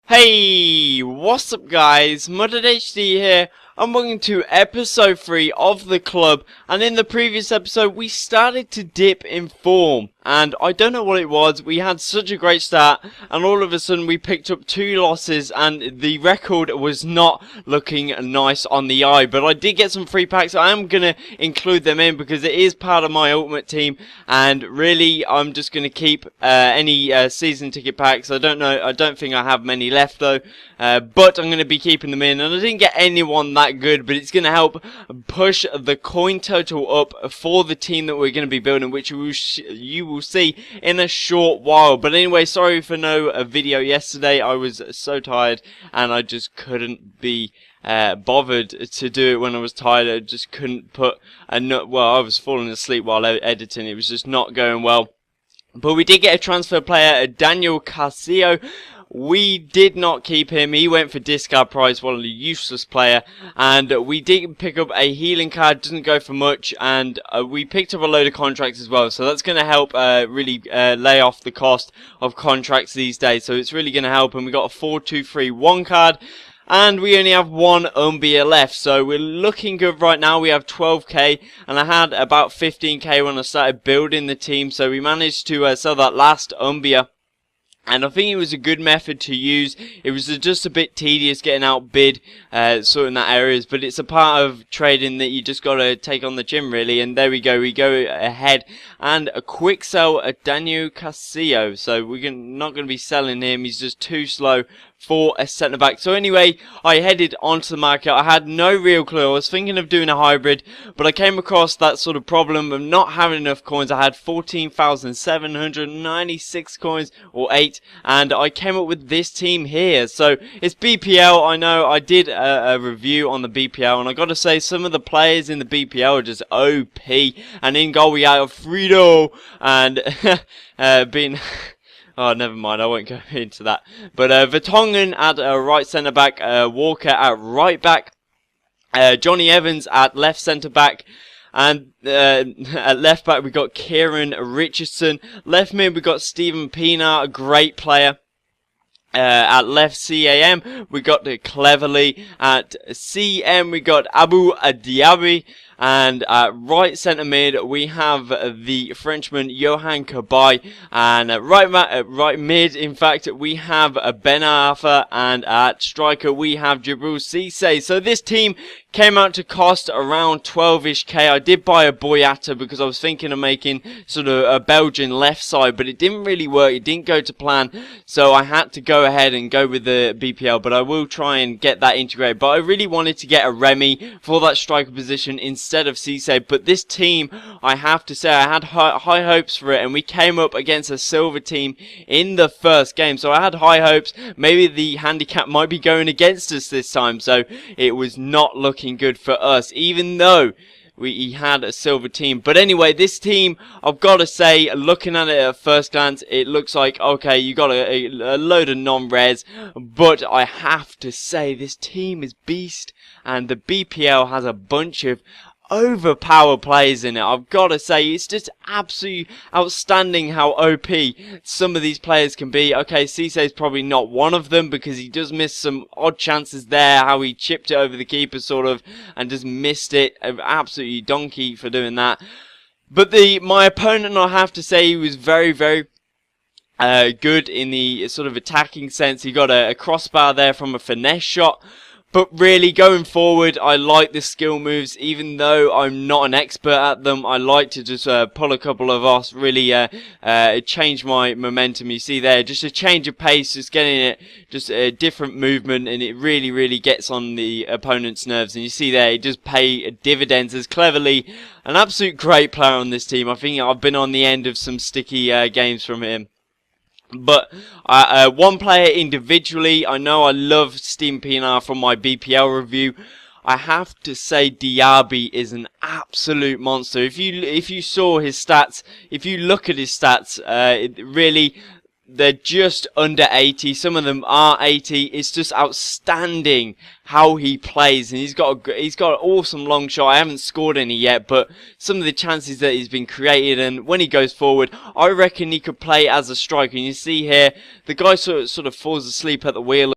Hey, what's up guys, Mudded HD here, and welcome to episode 3 of the club. And in the previous episode we started to dip in form, and I don't know what it was. We had such a great start and all of a sudden we picked up 2 losses and the record was not looking nice on the eye. But I did get some free packs. I am going to include them in because it is part of my ultimate team, and really I'm just going to keep any season ticket packs. I don't think I have many left though, but I'm going to be keeping them in. And I didn't get anyone that good, but it's going to help push the coin total up for the team that we're going to be building, which you will see in a short while. But anyway, sorry for no video yesterday. I was so tired and I just couldn't be bothered to do it when I was tired. I just couldn't put I was falling asleep while editing. It was just not going well. But we did get a transfer player, Daniel Castillo. We did not keep him. He went for discard price, one of the useless player. And we did pick up a healing card, doesn't go for much. And we picked up a load of contracts as well. So that's going to help really lay off the cost of contracts these days. So it's really going to help. And we got a 4-2-3-1 card. And we only have one Umbia left, so we're looking good right now. We have 12k, and I had about 15k when I started building the team, so we managed to sell that last Umbia. And I think it was a good method to use. It was just a bit tedious getting outbid sorting that areas, but it's a part of trading that you just got to take on the chin really. And there we go ahead and a quick sell at Daniel Castillo. So we're not going to be selling him. He's just too slow for a centre back. So anyway, I headed onto the market. I had no real clue. I was thinking of doing a hybrid, but I came across that sort of problem of not having enough coins. I had 14,796 coins, or 8, and I came up with this team here. So it's BPL. I know I did a review on the BPL, and I got to say some of the players in the BPL are just OP. And in goal we have Frido and being oh, never mind, I won't go into that. But Vertonghen at right centre-back, Walker at right-back, Johnny Evans at left centre-back, and at left-back we got Kieran Richardson. Left mid we got Stephen Pienaar, a great player. At left CAM we got Cleverly. At CM we got Abu Diaby. And at right centre mid we have the Frenchman Johan Cabaye, and at right mid in fact we have Ben Arfa, and at striker we have Djibril Cissé. So this team came out to cost around 12-ish K. I did buy a Boyata because I was thinking of making sort of a Belgian left side, but it didn't really work. It didn't go to plan, so I had to go ahead and go with the BPL, but I will try and get that integrated. But I really wanted to get a Remy for that striker position instead of Cissé. But this team, I have to say, I had high hopes for it, and we came up against a silver team in the first game, so I had high hopes. Maybe the handicap might be going against us this time, so it was not looking good for us, even though we had a silver team. But anyway, this team, I've got to say, looking at it at first glance, it looks like, okay, you got a load of non-res, but I have to say, this team is beast, and the BPL has a bunch of overpowered players in it. I've got to say, it's just absolutely outstanding how OP some of these players can be. Okay, Cisse is probably not one of them because he does miss some odd chances there, how he chipped it over the keeper sort of and just missed it. Absolutely donkey for doing that. But my opponent, I have to say, he was very good in the sort of attacking sense. He got a crossbar there from a finesse shot. But really, going forward, I like the skill moves, even though I'm not an expert at them. I like to just pull a couple of off, really change my momentum. You see there, just a change of pace, just getting it, just a different movement, and it really gets on the opponent's nerves. And you see there, it does pay dividends as Cleverly, an absolute great player on this team. I think I've been on the end of some sticky games from him. But one player individually, I know I love Stephen Pienaar from my BPL review. I have to say Diaby is an absolute monster. If you saw his stats, if you look at his stats, really they're just under 80. Some of them are 80. It's just outstanding how he plays, and he's got an awesome long shot. I haven't scored any yet, but some of the chances that he's been created, and when he goes forward, I reckon he could play as a striker. And you see here, the guy sort of falls asleep at the wheel.